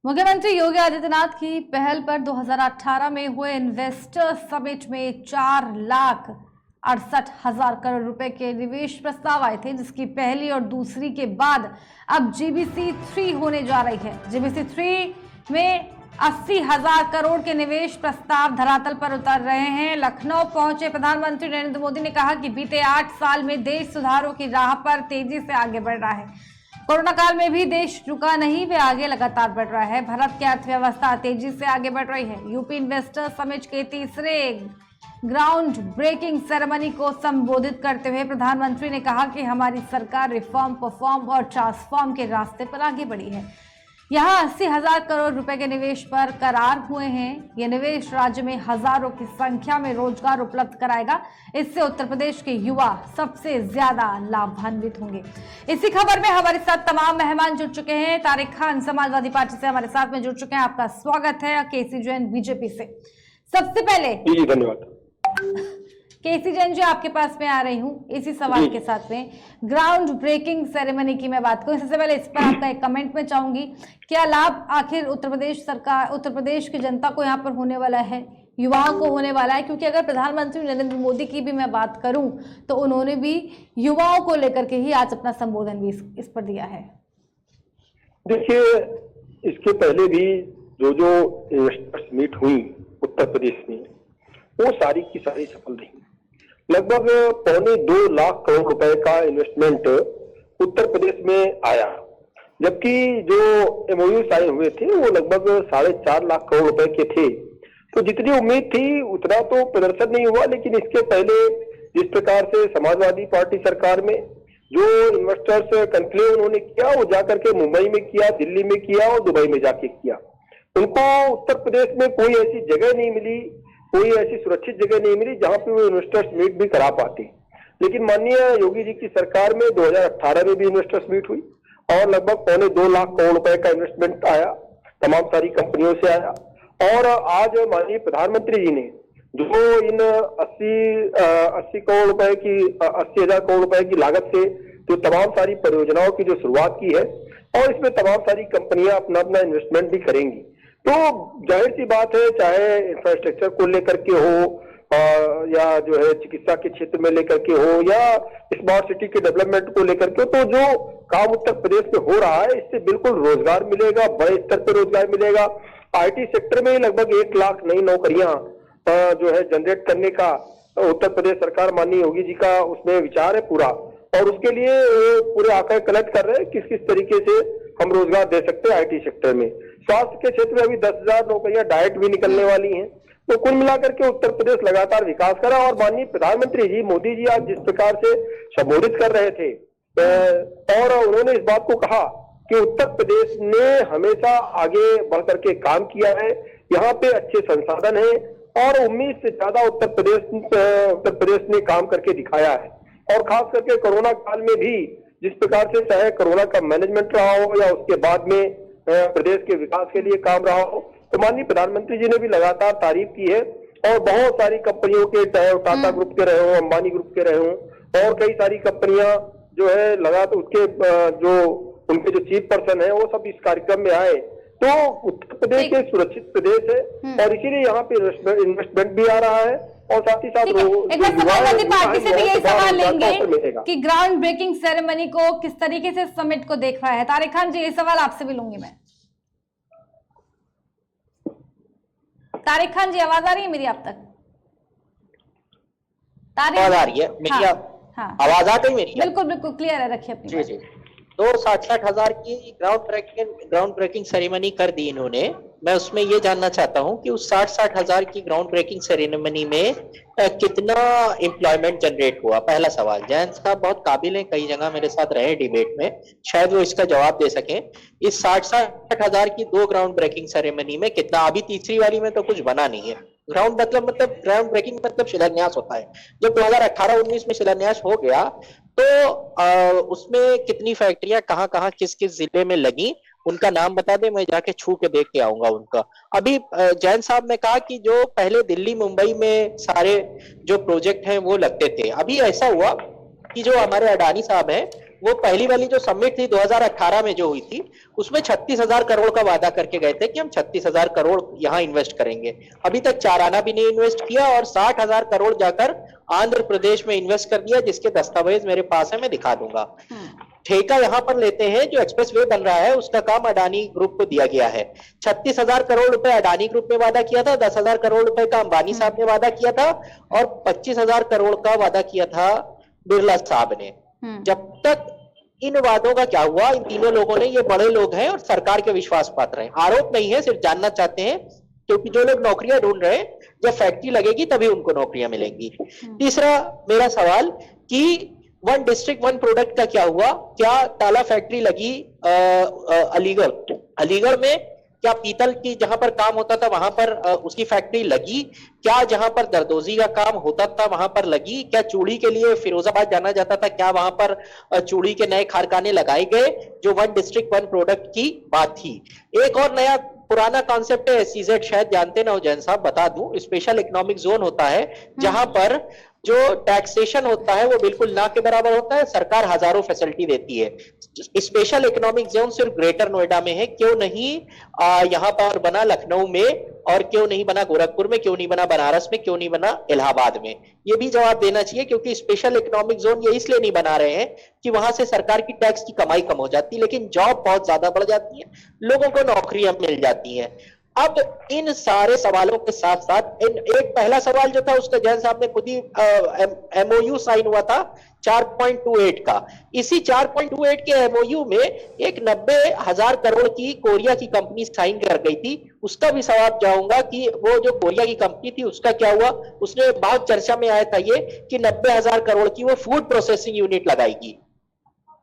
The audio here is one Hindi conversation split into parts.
मुख्यमंत्री योगी आदित्यनाथ की पहल पर 2018 में हुए इन्वेस्टर समिट में 4,68,000 करोड़ रुपए के निवेश प्रस्ताव आए थे, जिसकी पहली और दूसरी के बाद अब जीबीसी 3 होने जा रही है। जीबीसी 3 में 80,000 करोड़ के निवेश प्रस्ताव धरातल पर उतर रहे हैं। लखनऊ पहुंचे प्रधानमंत्री नरेंद्र मोदी ने कहा कि बीते 8 साल में देश सुधारों की राह पर तेजी से आगे बढ़ रहा है। कोरोना काल में भी देश रुका नहीं, वे आगे लगातार बढ़ रहा है। भारत की अर्थव्यवस्था तेजी से आगे बढ़ रही है। यूपी इन्वेस्टर समिट के तीसरे ग्राउंड ब्रेकिंग सेरेमनी को संबोधित करते हुए प्रधानमंत्री ने कहा कि हमारी सरकार रिफॉर्म, परफॉर्म और ट्रांसफॉर्म के रास्ते पर आगे बढ़ी है। यहाँ 80,000 करोड़ रुपए के निवेश पर करार हुए हैं। ये निवेश राज्य में हजारों की संख्या में रोजगार उपलब्ध कराएगा। इससे उत्तर प्रदेश के युवा सबसे ज्यादा लाभान्वित होंगे। इसी खबर में हमारे साथ तमाम मेहमान जुड़ चुके हैं। तारिक खान समाजवादी पार्टी से हमारे साथ में जुड़ चुके हैं। आपका स्वागत है। केसी जैन बीजेपी से। सबसे पहले जी धन्यवाद। केसी जैन जी, आपके पास में आ रही हूँ इसी सवाल के साथ में। ग्राउंड ब्रेकिंग सेरेमनी की मैं बात करूँ, इससे पहले इस पर आपका एक कमेंट में चाहूंगी। क्या लाभ आखिर उत्तर प्रदेश सरकार, उत्तर प्रदेश की जनता को यहाँ पर होने वाला है, युवाओं को होने वाला है? क्योंकि अगर प्रधानमंत्री नरेंद्र मोदी की भी मैं बात करूं तो उन्होंने भी युवाओं को लेकर के ही आज अपना संबोधन भी इस पर दिया है। देखिए, इसके पहले भी जो इन्वेस्टर्स मीट हुई उत्तर प्रदेश में, वो सारी की सारी सफल रही। लगभग 2.25 लाख करोड़ रुपए का इन्वेस्टमेंट उत्तर प्रदेश में आया, जबकि जो एमओयू साइन हुए थे वो लगभग 4.5 लाख करोड़ रुपए के थे। तो जितनी उम्मीद थी उतना तो प्रदर्शन नहीं हुआ। लेकिन इसके पहले जिस प्रकार से समाजवादी पार्टी सरकार में जो इन्वेस्टर्स कन्क्लेव उन्होंने किया, वो जाकर के मुंबई में किया, दिल्ली में किया और दुबई में जाके किया। उनको उत्तर प्रदेश में कोई ऐसी जगह नहीं मिली, कोई ऐसी सुरक्षित जगह नहीं मिली जहां पे वो इन्वेस्टर्स मीट भी करा पाते। लेकिन माननीय योगी जी की सरकार में 2018 में भी इन्वेस्टर्स मीट हुई और लगभग 2.25 लाख करोड़ रुपए का इन्वेस्टमेंट आया, तमाम सारी कंपनियों से आया। और आज माननीय प्रधानमंत्री जी ने जो इन 80 करोड़ रुपए की 80,000 करोड़ रुपए की लागत से जो तमाम सारी परियोजनाओं की जो शुरुआत की है, और इसमें तमाम सारी कंपनियां अपना अपना इन्वेस्टमेंट भी करेंगी। तो जाहिर सी बात है, चाहे इंफ्रास्ट्रक्चर को लेकर के हो या जो है चिकित्सा के क्षेत्र में लेकर के हो या स्मार्ट सिटी के डेवलपमेंट को लेकर के, तो जो काम उत्तर प्रदेश में हो रहा है इससे बिल्कुल रोजगार मिलेगा, बड़े स्तर पर रोजगार मिलेगा। आईटी सेक्टर में लगभग 1 लाख नई नौकरियां जो है जनरेट करने का उत्तर प्रदेश सरकार माननीय योगी जी का उसमें विचार है पूरा, और उसके लिए पूरे आंकड़े कलेक्ट कर रहे हैं किस किस तरीके से हम रोजगार दे सकते हैं आईटी सेक्टर में। स्वास्थ्य के क्षेत्र में अभी 10,000 नौकरियां डायरेक्ट भी निकलने वाली हैं। तो कुल मिलाकर के उत्तर प्रदेश लगातार विकास करा। और माननीय प्रधानमंत्री जी मोदी जी आज जिस प्रकार से संबोधित कर रहे थे और उन्होंने इस बात को कहा कि उत्तर प्रदेश ने हमेशा आगे बढ़ करके काम किया है, यहाँ पे अच्छे संसाधन है और उम्मीद से ज्यादा उत्तर प्रदेश ने काम करके दिखाया है। और खास करके कोरोना काल में भी जिस प्रकार से चाहे कोरोना का मैनेजमेंट रहा हो या उसके बाद में प्रदेश के विकास के लिए काम रहा हो, तो माननीय प्रधानमंत्री जी ने भी लगातार तारीफ की है। और बहुत सारी कंपनियों के, चाहे टाटा ग्रुप के रहे हो, अंबानी ग्रुप के रहे हो और कई सारी कंपनियां जो है लगातार उसके जो उनके जो चीफ पर्सन है वो सब इस कार्यक्रम में आए। तो उत्तर प्रदेश एक सुरक्षित प्रदेश है और इसीलिए यहाँ पे इन्वेस्टमेंट भी आ रहा है। और साथ ही साथ समाजवादी पार्टी से भी यही सवाल लेंगे कि ग्राउंड ब्रेकिंग सेरेमनी को किस तरीके से समिट को देख रहा है। तारिक खान जी, ये सवाल आपसे भी लूंगी मैं। तारिक खान जी, आवाज आ रही है मेरी आप तक? आवाज आ रही है मेरी? हाँ, आवाज आ रही मेरी? बिल्कुल बिल्कुल क्लियर है, रखिए अपनी। जी। तो 60,000 की ग्राउंड ब्रेकिंग सेरेमनी कर दी इन्होंने। मैं उसमें ये जानना चाहता हूं कि उस 60,000 की ग्राउंड ब्रेकिंग सेरेमनी में कितना एम्प्लॉयमेंट जनरेट हुआ? पहला सवाल। जैन साहब बहुत काबिल हैं, कई जगह मेरे साथ रहे डिबेट में, शायद वो इसका जवाब दे सकें। इस 60,000 की 2 ग्राउंड ब्रेकिंग सेरेमनी में कितना? अभी तीसरी वाली में तो कुछ बना नहीं है। ग्राउंड ग्राउंड ब्रेकिंग मतलब शिलान्यास होता है। जब 2018-19 में शिलान्यास हो गया तो उसमें कितनी फैक्ट्रियां कहां किस किस जिले में लगी, उनका नाम बता दे, मैं जाके छू के देख के आऊंगा उनका। अभी जैन साहब ने कहा कि जो पहले दिल्ली मुंबई में सारे जो प्रोजेक्ट हैं वो लगते थे, अभी ऐसा हुआ कि जो हमारे अडानी साहब हैं वो पहली वाली जो समिट थी 2018 में जो हुई थी, उसमें 36,000 करोड़ का वादा करके गए थे कि हम 36,000 करोड़ यहाँ इन्वेस्ट करेंगे। अभी तक 4 आना भी नहीं इन्वेस्ट किया और 60,000 करोड़ जाकर आंध्र प्रदेश में इन्वेस्ट कर दिया, जिसके दस्तावेज मेरे पास है, मैं दिखा दूंगा। ठेका यहां पर लेते हैं, जो एक्सप्रेसवे बन रहा है उसका काम अडानी ग्रुप को दिया गया है। 36,000 करोड़ रुपए अडानी ग्रुप ने वादा किया था, 10,000 करोड़ रुपए का अंबानी साहब ने वादा किया था और 25,000 करोड़ का वादा किया था बिरला साहब ने। जब तक इन वादों का क्या हुआ, इन तीनों लोगों ने, ये बड़े लोग हैं और सरकार के विश्वास पात्र हैं। आरोप नहीं है, सिर्फ जानना चाहते हैं, क्योंकि जो लोग नौकरियां ढूंढ रहे हैं, जब फैक्ट्री लगेगी तभी उनको नौकरियां मिलेंगी। तीसरा मेरा सवाल कि वन डिस्ट्रिक्ट वन प्रोडक्ट का क्या हुआ? क्या ताला फैक्ट्री लगी अलीगढ़ में? क्या पीतल की जहां पर काम होता था वहां पर उसकी फैक्ट्री लगी? क्या जहां पर दरदोजी का काम होता था वहां पर लगी? क्या चूड़ी के लिए फिरोजाबाद जाना जाता था, क्या वहां पर चूड़ी के नए कारखाने लगाए गए? जो वन डिस्ट्रिक्ट वन प्रोडक्ट की बात थी। एक और नया पुराना कॉन्सेप्ट है SEZ, शायद जानते ना हो जैन साहब, बता दूं। स्पेशल इकोनॉमिक जोन होता है जहां पर जो टैक्सेशन होता है वो बिल्कुल ना के बराबर होता है, सरकार हजारों फैसिलिटी देती है। स्पेशल इकोनॉमिक जोन सिर्फ ग्रेटर नोएडा में है, क्यों नहीं यहां पर बना लखनऊ में, और क्यों नहीं बना गोरखपुर में, क्यों नहीं बना बनारस में, क्यों नहीं बना इलाहाबाद में? ये भी जवाब देना चाहिए, क्योंकि स्पेशल इकोनॉमिक जोन ये इसलिए नहीं बना रहे हैं कि वहां से सरकार की टैक्स की कमाई कम हो जाती है, लेकिन जॉब बहुत ज्यादा बढ़ जाती है, लोगों को नौकरियां मिल जाती हैं। अब इन सारे सवालों के साथ साथ एक पहला सवाल जो था उसका जैन साहब ने खुद ही MOU साइन हुआ था 4.28 का। इसी 4.28 के MOU में एक 90,000 करोड़ की कोरिया की कंपनी साइन कर गई थी। उसका भी सवाल चाहूंगा कि वो जो कोरिया की कंपनी थी उसका क्या हुआ? उसने बहुत चर्चा में आया था ये कि 90,000 करोड़ की वो फूड प्रोसेसिंग यूनिट लगाएगी।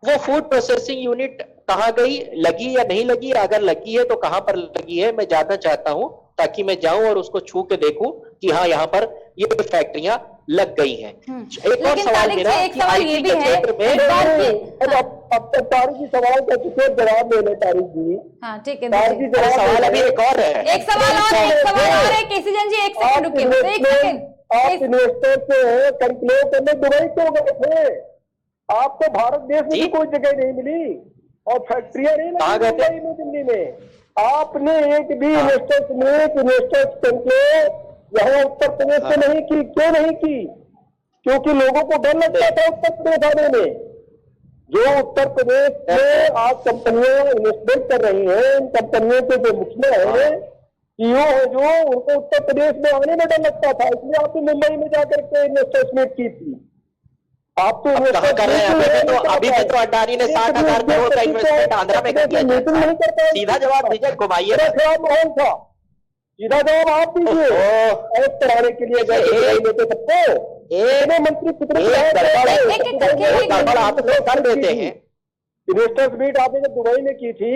वो फूड प्रोसेसिंग यूनिट कहां गई, लगी या नहीं लगी? अगर लगी है तो कहां पर लगी है, मैं जानना चाहता हूं, ताकि मैं जाऊं और उसको छू के देखूं कि हाँ यहाँ पर ये फैक्ट्रियां लग गई हैं। एक और सवाल मेरा, एक सवाल ये भी है, अब तक तारिक जी सवाल का जवाब ले ले तारिक जी। हाँ ठीक है, तारिक जी सवाल अभी एक और है, एक सवाल और है केसी जैन जी, एक सेकंड रुकिए, एक सेकंड। आप इन्वेस्टर से कंक्लेव करने दुबई क्यों गए थे? आपको भारत देश में भी कोई जगह नहीं मिली और फैक्ट्रियां नहीं लगी मुंबई में, दिल्ली में। आपने एक भी इन्वेस्टर्स कंक्लेव यहाँ उत्तर प्रदेश में नहीं की। क्यों नहीं की? क्योंकि लोगों को डर लगता था उत्तर प्रदेश आने में। जो उत्तर प्रदेश में आज कंपनियां इन्वेस्टमेंट कर रही हैं, इन कंपनियों के जो मुखिया है, CEO है, जो उनको उत्तर प्रदेश में आने में डर लगता था, इसलिए आपने मुंबई में जाकर के इन्वेस्टर्स मीट की थी। आप तो कर रहे हैं अभी भी तो अडानी ने 60,000 करोड़ का इन्वेस्टमेंट आंध्रा में कर दिया। सीधा जवाब दीजिए, घुमाइए। माहौल था, सीधा जवाब आप दीजिए। ऐड कराने के लिए सबको इतने मंत्री कर देते हैं। इन्वेस्टर्स मीट आपने जब दुबई में की थी,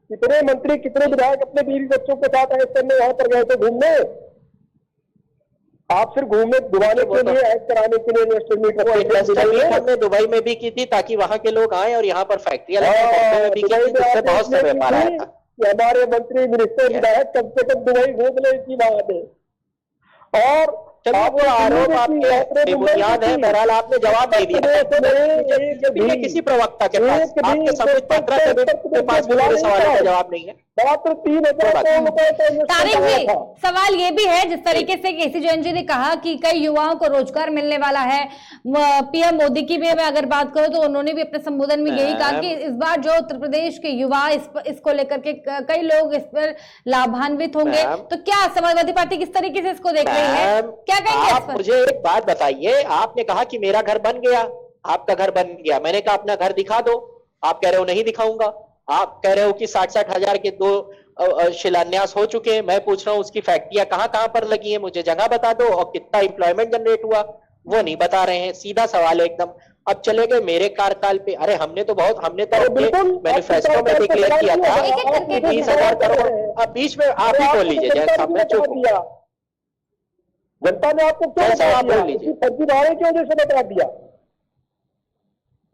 कितने मंत्री कितने विधायक अपने बीवी बच्चों के साथ ऐड करने वहां पर गए थे घूमने? आप सिर्फ घूमने घुमाने के लिए, ऐड कराने के लिए इन्वेस्टर मीट हमने दुबई में भी की थी ताकि वहां के लोग आए, और यहाँ पर फैक्ट्रियां में भी की थी, जिससे बहुत से व्यापार आया था। हमारे मंत्री मिनिस्टर विधायक कम से कम दुबई घूम ले इसी बात है। और वो आरोप आपके बुनियाद है, बहरहाल आपने जवाब दे दिया। किसी प्रवक्ता के पास, आपके संबित पात्रा के पास मेरे सवालों का जवाब नहीं है। तारिक जी, सवाल ये भी है, जिस तरीके से केसी जैन जी ने कहा कि कई युवाओं को रोजगार मिलने वाला है, PM मोदी की भी मैं अगर बात करूं तो उन्होंने भी अपने संबोधन में यही कहा कि इस बार जो उत्तर प्रदेश के युवा इसको लेकर के कई लोग इस पर लाभान्वित होंगे, तो क्या समाजवादी पार्टी किस तरीके से इसको देख रही है, क्या कहेंगे इस पर? मुझे एक बात बताइए, आपने कहा कि मेरा घर बन गया, आपका घर बन गया, मैंने कहा अपना घर दिखा दो, आप कह रहे हो नहीं दिखाऊंगा। आप कह रहे हो कि 60-60 हजार के 2 शिलान्यास हो चुके हैं। मैं पूछ रहा हूँ उसकी फैक्ट्रियां कहाँ पर लगी है, मुझे जगह बता दो, और कितना एम्प्लॉयमेंट जनरेट हुआ वो नहीं बता रहे हैं। सीधा सवाल है एकदम। अब चले गए मेरे कार्यकाल पे। अरे हमने तो मैनिफेस्टो में डिक्लेयर किया था कि 20,000 करोड़। अब बीच में आप ही बोल लीजिए, जैसे सामने चुप दिया जनता ने आपको क्या बोल लीजिए, फर्जीवाड़े की वजह से बता दिया।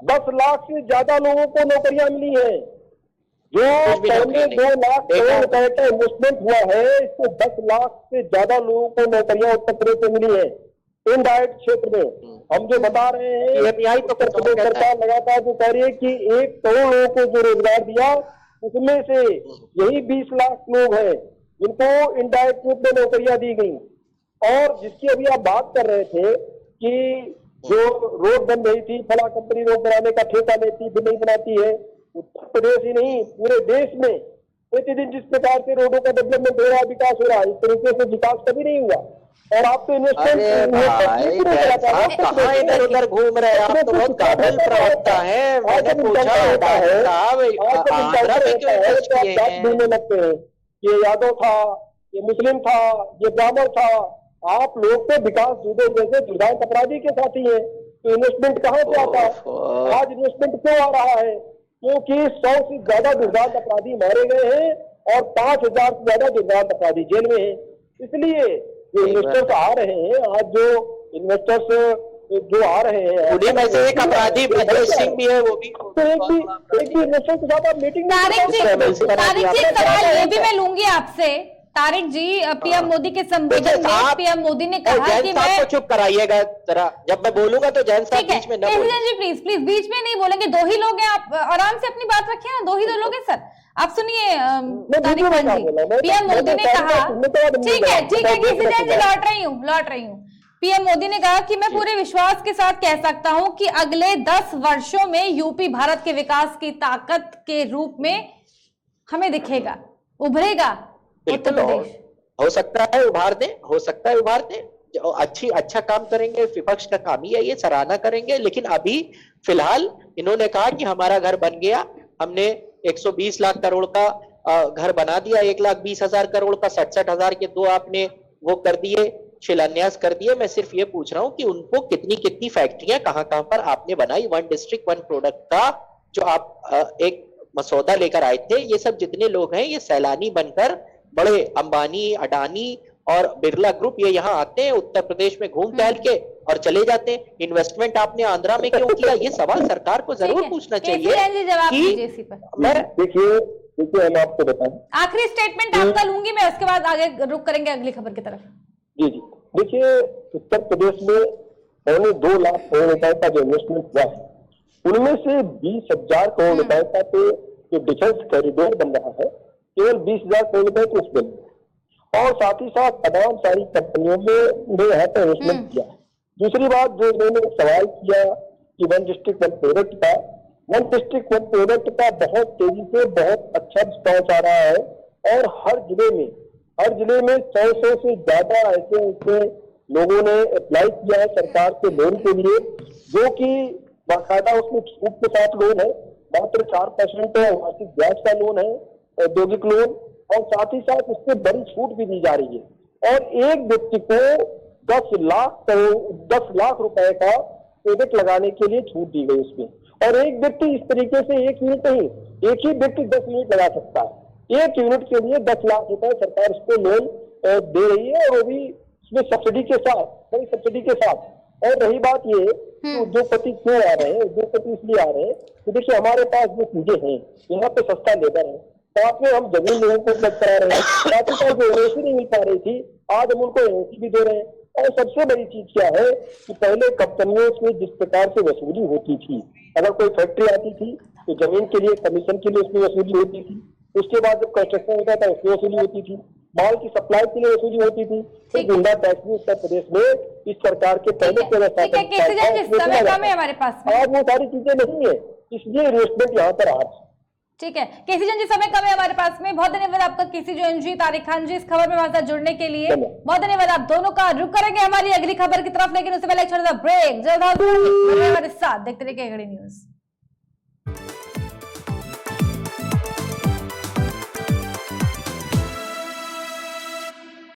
10 लाख से ज्यादा लोगों को नौकरियां मिली है। जो पहले 2 लाख करोड़ रुपए का इन्वेस्टमेंट हुआ है, इसको 10 लाख से ज्यादा लोगों को नौकरियां उत्तर प्रदेश से मिली है। इनडायरेक्ट क्षेत्र में हम जो बता रहे हैं, PMEI तो उत्तर प्रदेश सरकार लगातार जो कह रही है कि 1 करोड़ लोगों को जो रोजगार दिया, उसमें से यही 20 लाख लोग हैं जिनको इनडायरेक्ट रूप में नौकरियां दी गई। और जिसकी अभी आप बात कर रहे थे कि जो रोड बन रही थी, फला कंपनी रोड बनाने का ठेका लेती फिर नहीं बनाती है, उत्तर प्रदेश ही नहीं पूरे देश में प्रतिदिन जिस प्रकार से रोडों का डेवलपमेंट हो रहा है, विकास हो रहा है, इस तरीके से विकास कभी नहीं हुआ। और आप तो कहाँ इधर उधर घूम रहे हैं, आप तो बहुत काबिल प्रवक्ता है। मैंने पूछा आंध्रा में क्यों इन्वेस्ट किए हैं? ढूंढने लगते हैं, ये यादव था, ये मुस्लिम था, ये ब्राह्मण था। आप लोग तो विकास दुबे जैसे दुर्दांत अपराधी के साथी हैं, तो इन्वेस्टमेंट कहाँ से आता है? आज इन्वेस्टमेंट क्यों आ रहा है? क्योंकि 100 से ज्यादा दुर्दांत अपराधी मारे गए हैं और 5000 से ज्यादा दुर्दांत अपराधी जेल में हैं। इसलिए जो इन्वेस्टर्स आ रहे हैं, आज जो इन्वेस्टर्स जो आ रहे हैं, उन्हीं में से एक अपराधी ब्रजेश सिंह भी है, वो भी तो एक भी इन्वेस्टर के साथ आप मीटिंग तारिक जी एक सवाल ये भी मैं लूंगी आपसे। तारिक जी, पीएम मोदी के संबोधन में पीएम मोदी ने कहा कि मैं चुप कराइएगा जरा, जब मैं बोलूंगा तो जैन साहब बीच में न बोलें। जी प्लीज बीच में नहीं बोलेंगे, दो ही लोग हैं, आप आराम से अपनी बात रखिए ना, दो ही लोग हैं सर। आप सुनिए तारिक खान जी, पीएम मोदी ने कहा, ठीक है किसी जी लौट रही हूँ। पीएम मोदी ने कहा कि मैं पूरे विश्वास के साथ कह सकता हूं कि अगले 10 वर्षों में यूपी भारत के विकास की ताकत के रूप में हमें दिखेगा, उभरेगा उत्तर प्रदेश। हो सकता है उभार दे, अच्छा काम करेंगे, विपक्ष का काम ही है ये, सराहना करेंगे। लेकिन अभी फिलहाल इन्होंने कहा कि हमारा घर बन गया, हमने 120 लाख करोड़ का घर बना दिया, 1,20,000 करोड़ का 67,000 के 2 आपने वो कर दिए, शिलान्यास कर दिए। मैं सिर्फ ये पूछ रहा हूं कि उनको कितनी फैक्ट्रियां कहां पर आपने बनाई, 1 डिस्ट्रिक्ट 1 प्रोडक्ट का जो आप एक मसौदा लेकर आए थे। ये सब जितने लोग हैं ये सैलानी बनकर, बड़े अंबानी, अडानी और बिरला ग्रुप ये यहाँ आते हैं, उत्तर प्रदेश में घूम टहल के और चले जाते हैं। इन्वेस्टमेंट आपने आंध्रा में क्यों किया? ये सवाल सरकार को जरूर पूछना चाहिए। देखिए हम आपको बताएं, आखिरी स्टेटमेंट आपका लूंगी मैं, उसके बाद आगे रुक करेंगे अगली खबर की तरफ। जी देखिए, उत्तर प्रदेश में 2.25 लाख करोड़ रुपए का जो इन्वेस्टमेंट हुआ है, उनमें से 20,000 करोड़ रुपए का तो जो डिफेंस कॉरिडोर बन रहा है, केवल 20,000 करोड़ रुपए तो उसमें, और साथ ही साथ तमाम सारी कंपनियों में यहाँ पर इन्वेस्टमेंट किया। दूसरी बात जो इन्होंने सवाल किया कि 1 डिस्ट्रिक्ट 1 प्रोडक्ट का, 1 डिस्ट्रिक्ट 1 प्रोडक्ट का बहुत तेजी से बहुत अच्छा रिस्पॉन्स आ रहा है, और हर जिले में 100 से ज्यादा ऐसे लोगों ने अप्लाई किया है सरकार के लोन के लिए, जो कि बाकायदा उसमें छूट के साथ लोन है, मात्र 4% वार्षिक ब्याज का लोन है, औद्योगिक लोन, और साथ ही साथ उससे बड़ी छूट भी दी जा रही है। और एक व्यक्ति को 10 लाख रुपए का प्रोजेक्ट लगाने के लिए छूट दी गई उसमें, और एक व्यक्ति इस तरीके से 1 यूनिट नहीं, एक ही व्यक्ति 10 यूनिट लगा सकता है। 1 यूनिट के लिए 10 लाख रुपए सरकार उसको लोन दे रही है, और वो भी उसमें सब्सिडी के साथ, बड़ी सब्सिडी के साथ। और रही बात ये कि उद्योगपति क्यों आ रहे हैं, उद्योगपति इसलिए आ रहे हैं कि देखिए हमारे पास जो चीजें हैं, यहाँ पे सस्ता लेबर है, साथ में हम जमीन लोगों को उपलब्ध करा रहे हैं, साथ ही साथ जो एनओसी नहीं मिल पा रही थी, आज हम उनको एनओसी भी दे रहे हैं। और सबसे बड़ी चीज क्या है कि पहले कंपनियों से जिस प्रकार से वसूली होती थी, अगर कोई फैक्ट्री आती थी तो जमीन के लिए, कमीशन के लिए उसमें वसूली होती थी, उसके बाद जब कंस्ट्रक्शन होता था उसमें वसूली होती थी, माल की सप्लाई के लिए वसूली होती थी। तो गुंडा टैक्स भी उत्तर प्रदेश में इस सरकार के पहले समय कम है हमारे पास, आज वो सारी चीजें नहीं है, इसलिए इन्वेस्टमेंट यहाँ पर आज। ठीक है केसी जैन जी, समय कम है हमारे पास में। बहुत धन्यवाद आपका केसी जैन जी, तारिक खान जी, इस खबर में हमारे साथ जुड़ने के लिए बहुत धन्यवाद। आप दोनों का रुख करेंगे हमारी अगली खबर की तरफ, लेकिन उससे पहले एक छोटा सा ब्रेक। जल्द हमारे साथ देखते रहिए घड़ी न्यूज।